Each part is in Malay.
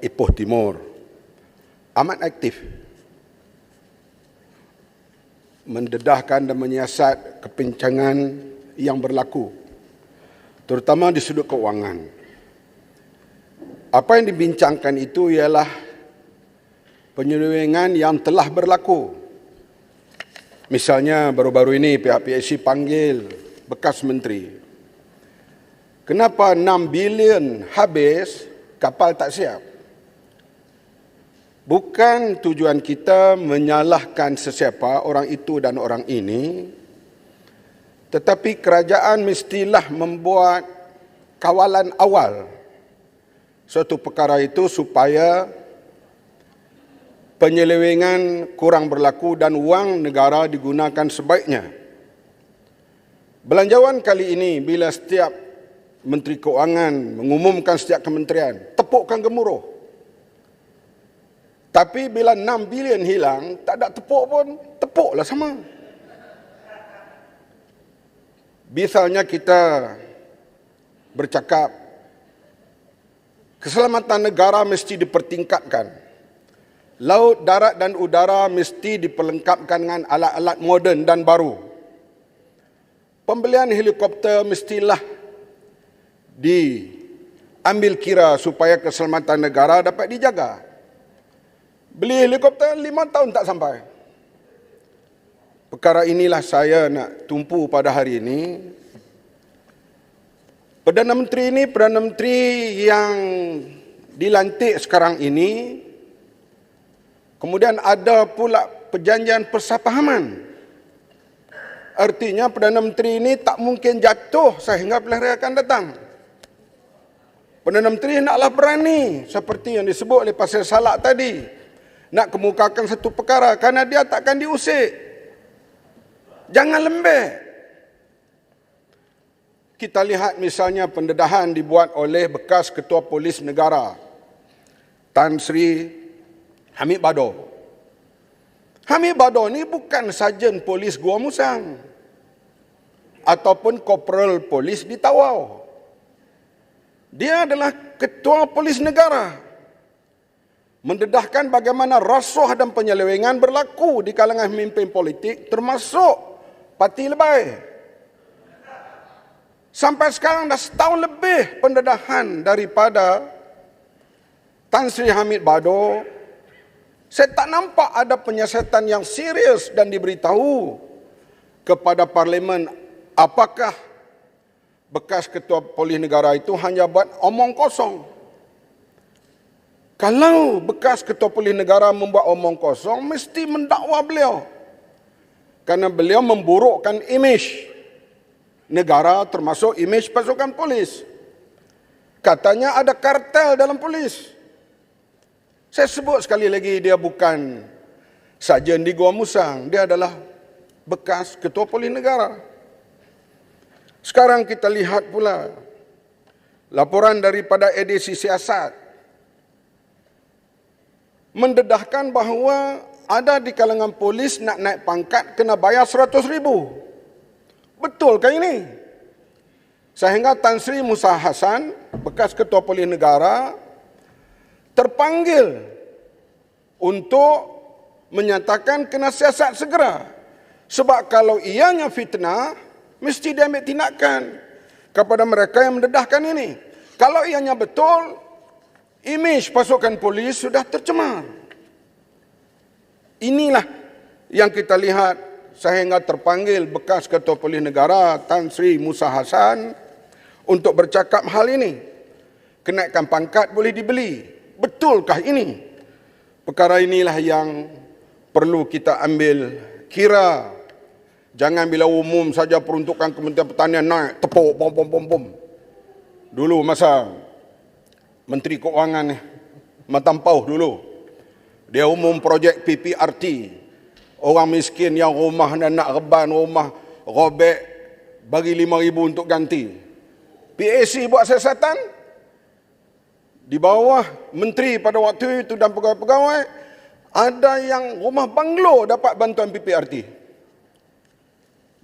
Ipoh Timur amat aktif mendedahkan dan menyiasat kepincangan yang berlaku, terutama di sudut keuangan. Apa yang dibincangkan itu ialah penyelewengan yang telah berlaku. Misalnya baru-baru ini pihak PSC panggil bekas menteri. Kenapa 6 bilion habis, kapal tak siap? Bukan tujuan kita menyalahkan sesiapa, orang itu dan orang ini, tetapi kerajaan mestilah membuat kawalan awal suatu perkara itu supaya penyelewengan kurang berlaku dan wang negara digunakan sebaiknya. Belanjawan kali ini bila setiap Menteri Keuangan mengumumkan setiap kementerian, tepukkan gemuruh. Tapi bila 6 bilion hilang, tak ada tepuk pun, tepuklah sama. Misalnya kita bercakap, keselamatan negara mesti dipertingkatkan. Laut, darat dan udara mesti diperlengkapkan dengan alat-alat moden dan baru. Pembelian helikopter mestilah diambil kira supaya keselamatan negara dapat dijaga. Beli helikopter 5 tahun tak sampai. Perkara inilah saya nak tumpu pada hari ini. Perdana Menteri ini Perdana Menteri yang dilantik sekarang ini. Kemudian ada pula perjanjian persepahaman. Artinya Perdana Menteri ini tak mungkin jatuh sehingga pilihan raya akan datang. Perdana Menteri naklah berani seperti yang disebut oleh Pasir Salak tadi. Nak kemukakan satu perkara kerana dia takkan diusik. Jangan lembek. Kita lihat misalnya pendedahan dibuat oleh bekas Ketua Polis Negara Tan Sri Hamid Badaw. Hamid Badaw ni bukan sarjan polis Gua Musang ataupun korporal polis di Tawau. Dia adalah Ketua Polis Negara. Mendedahkan bagaimana rasuah dan penyelewengan berlaku di kalangan pemimpin politik termasuk parti Lebay. Sampai sekarang dah setahun lebih pendedahan daripada Tan Sri Hamid Badaw. Saya tak nampak ada penyiasatan yang serius dan diberitahu kepada Parlimen apakah bekas Ketua Polis Negara itu hanya buat omong kosong. Kalau bekas Ketua Polis Negara membuat omong kosong, mesti mendakwa beliau. Kerana beliau memburukkan imej negara termasuk imej pasukan polis. Katanya ada kartel dalam polis. Saya sebut sekali lagi, dia bukan sarjan di Gua Musang. Dia adalah bekas Ketua Polis Negara. Sekarang kita lihat pula laporan daripada edisi siasat. Mendedahkan bahawa ada di kalangan polis nak naik pangkat kena bayar 100,000. Betulkah ini? Sehingga Tan Sri Musa Hasan, bekas Ketua Polis Negara, terpanggil untuk menyatakan kena siasat segera. Sebab kalau ianya fitnah, mesti diambil tindakan kepada mereka yang mendedahkan ini. Kalau ianya betul, imej pasukan polis sudah tercemar. Inilah yang kita lihat sehingga terpanggil bekas Ketua Polis Negara Tan Sri Musa Hasan untuk bercakap hal ini. Kenaikan pangkat boleh dibeli. Betulkah ini? Perkara inilah yang perlu kita ambil kira. Jangan bila umum saja peruntukan Kementerian Pertanian naik, tepuk, pom, pom, pom, pom. Dulu masa Menteri Keuangan Matan Pauh dulu, dia umum projek PPRT. Orang miskin yang rumah dan nak reban, rumah robek, bagi 5,000 untuk ganti. PAC buat siasatan, di bawah menteri pada waktu itu dan pegawai-pegawai, ada yang rumah banglo dapat bantuan PPRT.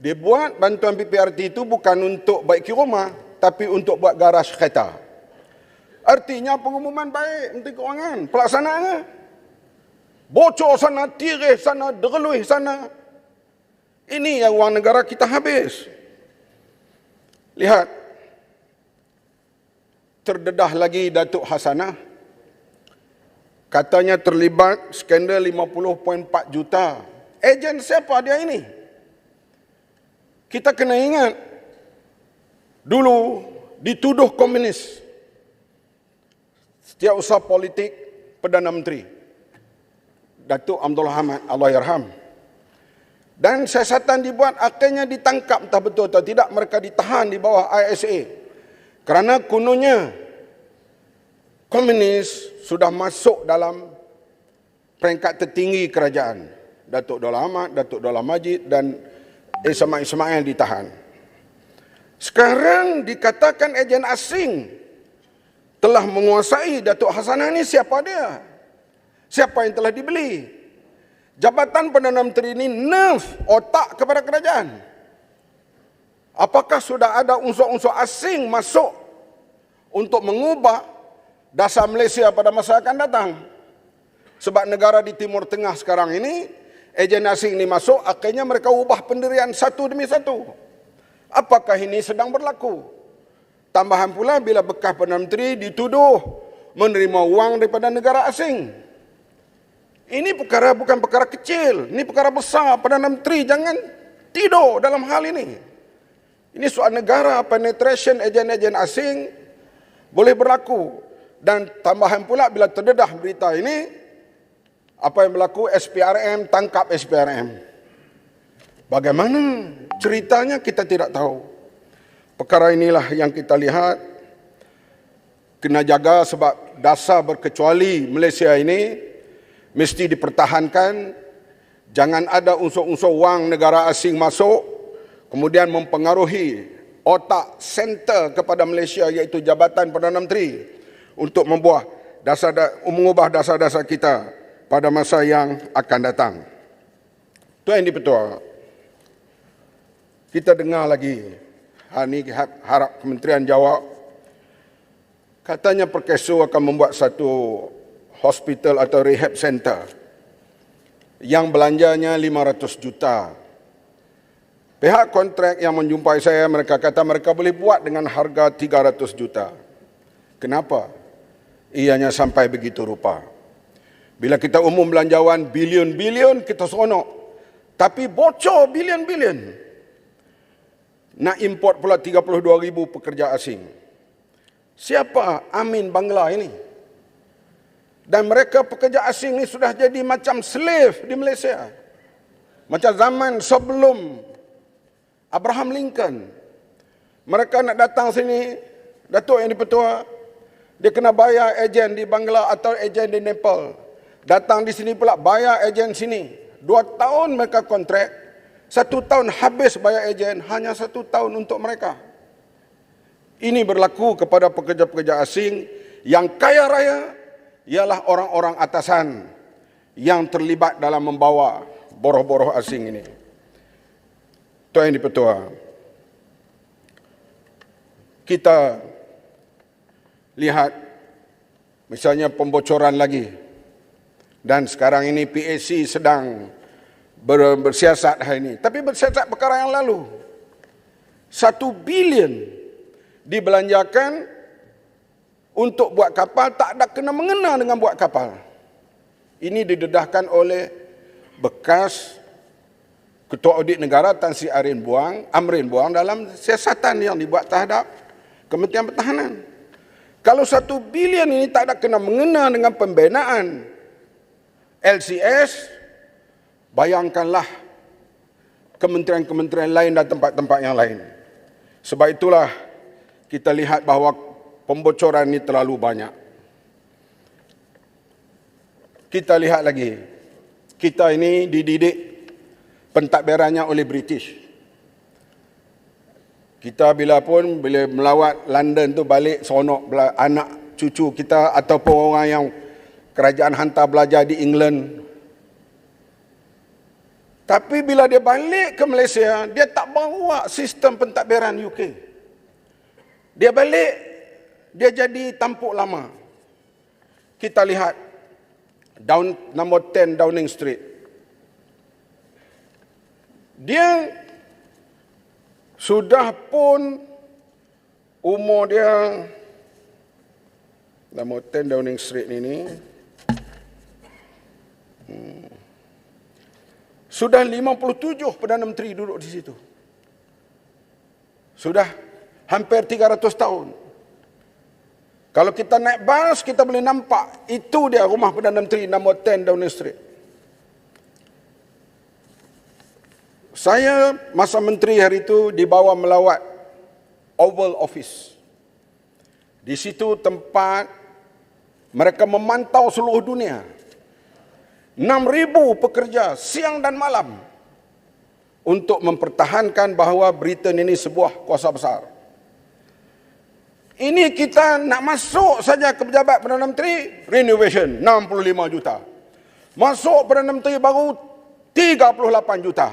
Dia buat bantuan PPRT itu bukan untuk baiki rumah, tapi untuk buat garaj kereta. Artinya pengumuman baik Menteri Kewangan, pelaksanaannya bocor sana, tirih sana, derelui sana. Ini yang wang negara kita habis. Lihat, terdedah lagi Datuk Hasanah, katanya terlibat skandal 50.4 juta. Ejen siapa dia ini? Kita kena ingat, dulu dituduh komunis. Setiausaha politik Perdana Menteri Datuk Abdullah Ahmad, Allahyarham. Dan siasatan dibuat, akhirnya ditangkap, entah betul atau tidak, mereka ditahan di bawah ISA. Kerana kononnya komunis sudah masuk dalam peringkat tertinggi kerajaan. Datuk Dahlan Ahmad, Datuk Dahlan Majid dan Ismail ditahan. Sekarang dikatakan ejen asing telah menguasai Datuk Hasanah ini. Siapa dia? Siapa yang telah dibeli? Jabatan Perdana Menteri ini nerve, otak kepada kerajaan. Apakah sudah ada unsur-unsur asing masuk untuk mengubah dasar Malaysia pada masa akan datang? Sebab negara di Timur Tengah sekarang ini, ejen asing ini masuk, akhirnya mereka ubah pendirian satu demi satu. Apakah ini sedang berlaku? Tambahan pula bila bekas Perdana Menteri dituduh menerima wang daripada negara asing. Ini perkara bukan perkara kecil, ini perkara besar. Perdana Menteri jangan tidur dalam hal ini. Ini soal negara, penetration ejen-ejen asing boleh berlaku. Dan tambahan pula bila terdedah berita ini, apa yang berlaku, SPRM tangkap SPRM. Bagaimana ceritanya kita tidak tahu. Perkara inilah yang kita lihat kena jaga, sebab dasar berkecuali Malaysia ini mesti dipertahankan. Jangan ada unsur-unsur wang negara asing masuk kemudian mempengaruhi otak center kepada Malaysia, iaitu Jabatan Perdana Menteri, untuk mengubah dasar-dasar kita pada masa yang akan datang. Itu yang dipertua. Kita dengar lagi, hari ini harap Kementerian jawab. Katanya Perkeso akan membuat satu hospital atau rehab center yang belanjanya 500 juta. Pihak kontrak yang menjumpai saya, mereka kata mereka boleh buat dengan harga 300 juta. Kenapa? Ianya sampai begitu rupa. Bila kita umum belanjawan bilion-bilion, kita seronok. Tapi bocor bilion-bilion. Nak import pula 32,000 pekerja asing. Siapa Amin Bangla ini? Dan mereka pekerja asing ini sudah jadi macam slave di Malaysia. Macam zaman sebelum Abraham Lincoln. Mereka nak datang sini, Datuk yang dipertua, dia kena bayar ejen di Bangla atau ejen di Nepal. Datang di sini pula bayar ejen sini. 2 tahun mereka kontrak, 1 tahun habis bayar ejen, hanya 1 tahun untuk mereka. Ini berlaku kepada pekerja-pekerja asing yang kaya raya, ialah orang-orang atasan yang terlibat dalam membawa boroh-boroh asing ini. Itu yang dipertua. Kita lihat misalnya pembocoran lagi. Dan sekarang ini PAC sedang bersiasat hari ini. Tapi bersiasat perkara yang lalu. 1 bilion dibelanjakan untuk buat kapal, tak ada kena mengena dengan buat kapal. Ini didedahkan oleh bekas Ketua Audit Negara Tan Sri Amrin Buang dalam siasatan yang dibuat terhadap Kementerian Pertahanan. Kalau 1 bilion ini tak ada kena mengena dengan pembinaan LCS, bayangkanlah kementerian-kementerian lain dan tempat-tempat yang lain. Sebab itulah kita lihat bahawa pembocoran ini terlalu banyak. Kita lihat lagi, kita ini dididik pentadbirannya oleh British. Kita bila melawat London tu balik seronok anak cucu kita ataupun orang yang kerajaan hantar belajar di England. Tapi bila dia balik ke Malaysia, dia tak bawa sistem pentadbiran UK. Dia balik dia jadi tampuk lama. Kita lihat nombor 10 Downing Street. Dia sudah pun umur dia, nombor 10 Downing Street ini, sudah 57 Perdana Menteri duduk di situ. Sudah hampir 300 tahun. Kalau kita naik bas, kita boleh nampak itu dia rumah Perdana Menteri nombor 10 Downing Street. Saya masa menteri hari itu dibawa melawat Oval Office. Di situ tempat mereka memantau seluruh dunia. 6,000 pekerja siang dan malam untuk mempertahankan bahawa Britain ini sebuah kuasa besar. Ini kita nak masuk saja ke pejabat Perdana Menteri, renovation 65 juta. Masuk Perdana Menteri baru 38 juta.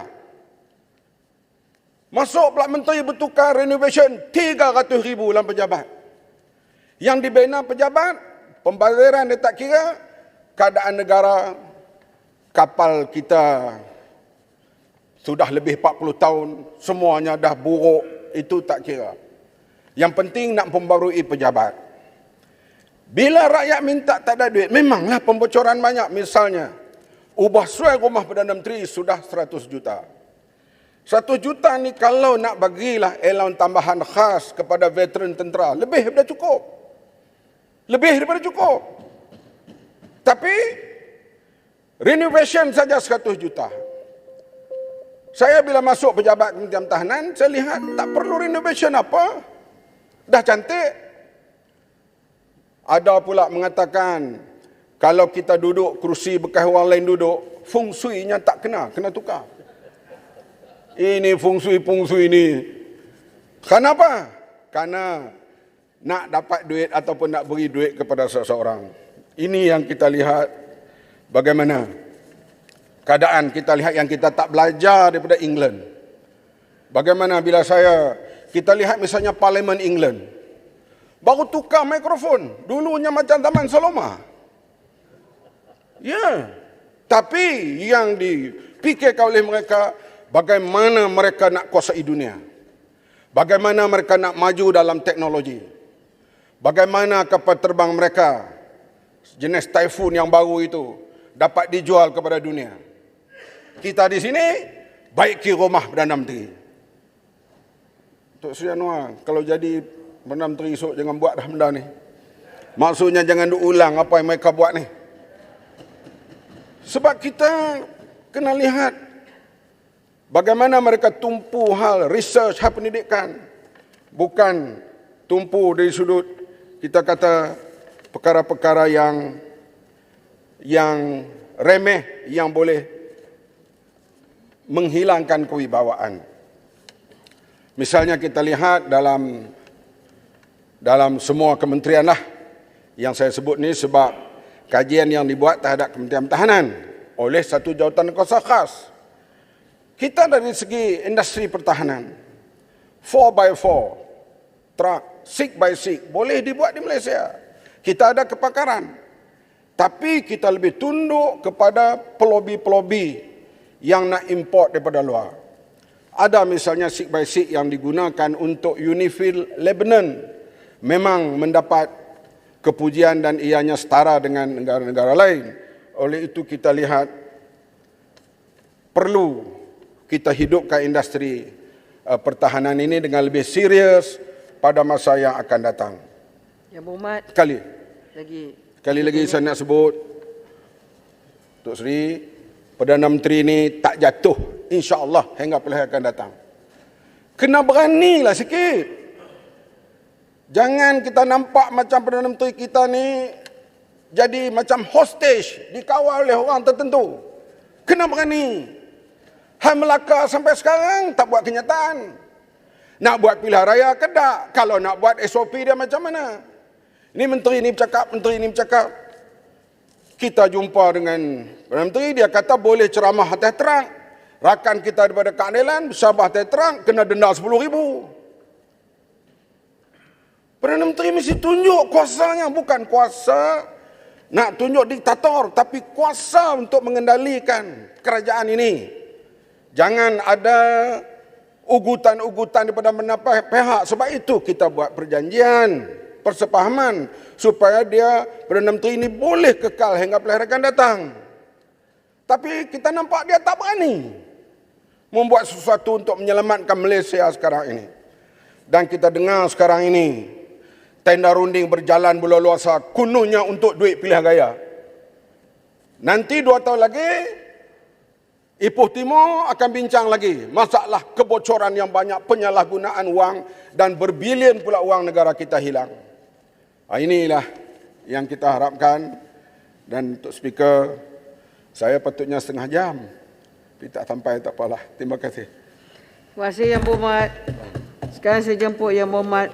Masuk pula Menteri bertukar renovation 300,000 dalam pejabat. Yang dibina pejabat, pembayaran dia tak kira, keadaan negara, kapal kita sudah lebih 40 tahun, semuanya dah buruk, itu tak kira. Yang penting nak membarui pejabat. Bila rakyat minta tak ada duit, memanglah pembocoran banyak. Misalnya, ubah suai rumah Perdana Menteri sudah 100 juta. 100 juta ni kalau nak bagilah allowance tambahan khas kepada veteran tentera, lebih daripada cukup. Lebih daripada cukup. Tapi, renovation saja 100 juta. Saya bila masuk pejabat Kementerian Pertahanan, saya lihat tak perlu renovation apa. Dah cantik. Ada pula mengatakan, kalau kita duduk kerusi bekas orang lain duduk, feng shui-nya tak kena tukar. Ini feng shui ni. Kenapa? Karena nak dapat duit ataupun nak beri duit kepada seseorang. Ini yang kita lihat bagaimana keadaan, kita lihat yang kita tak belajar daripada England. Bagaimana bila kita lihat misalnya Parlimen England, baru tukar mikrofon. Dulunya macam Taman Saloma. Ya. Tapi yang dipikirkan oleh mereka, bagaimana mereka nak kuasai dunia. Bagaimana mereka nak maju dalam teknologi. Bagaimana kapal terbang mereka, jenis Typhoon yang baru itu, dapat dijual kepada dunia. Kita di sini, baiki rumah Perdana Menteri. Tok Sri Anwar, kalau jadi Perdana Menteri esok, jangan buat dah benda ni. Maksudnya jangan diulang apa yang mereka buat ni. Sebab kita kena lihat bagaimana mereka tumpu hal research, hal pendidikan. Bukan tumpu dari sudut, kita kata, perkara-perkara yang remeh, yang boleh menghilangkan kewibawaan. Misalnya kita lihat dalam semua kementerian lah yang saya sebut ni, sebab kajian yang dibuat terhadap Kementerian Pertahanan oleh satu jawatan kuasa khas. Kita dari segi industri pertahanan, 4x4, truck, 6x6, boleh dibuat di Malaysia. Kita ada kepakaran. Tapi kita lebih tunduk kepada pelobi-pelobi yang nak import daripada luar. Ada misalnya 6x6 yang digunakan untuk UNIFIL Lebanon. Memang mendapat kepujian dan ianya setara dengan negara-negara lain. Oleh itu kita lihat perlu kita hidupkan industri pertahanan ini dengan lebih serius pada masa yang akan datang. Yang Berhormat. Sekali lagi saya nak sebut, Tok Sri, Perdana Menteri ini tak jatuh, insya-Allah hingga pilihan akan datang. Kena beranilah sikit. Jangan kita nampak macam Perdana Menteri kita ni jadi macam hostage, dikawal oleh orang tertentu. Kena berani. Hai Melaka sampai sekarang tak buat kenyataan. Nak buat pilihan raya ke tak? Kalau nak buat SOP dia macam mana? Ini menteri ni bercakap, menteri ni bercakap. Kita jumpa dengan Perdana Menteri, dia kata boleh ceramah atas terang. Rakan kita daripada keadilan, bersabar atas terang, kena denda 10,000. Perdana Menteri mesti tunjuk kuasanya, bukan kuasa nak tunjuk diktator, tapi kuasa untuk mengendalikan kerajaan ini. Jangan ada ugutan-ugutan daripada mana pihak. Sebab itu kita buat perjanjian, persepahaman supaya Perdana Menteri ini boleh kekal hingga pilihan akan datang. Tapi kita nampak dia tak berani membuat sesuatu untuk menyelamatkan Malaysia sekarang ini. Dan kita dengar sekarang ini tenda runding berjalan berluasa kononnya untuk duit pilihan raya. Nanti 2 tahun lagi Ipoh Timur akan bincang lagi masalah kebocoran yang banyak, penyalahgunaan wang dan berbilion pula wang negara kita hilang. Inilah yang kita harapkan. Dan untuk speaker, saya patutnya setengah jam. Tapi tak sampai, tak apalah. Terima kasih. Terima kasih Yang Berhormat. Sekarang saya jemput Yang Berhormat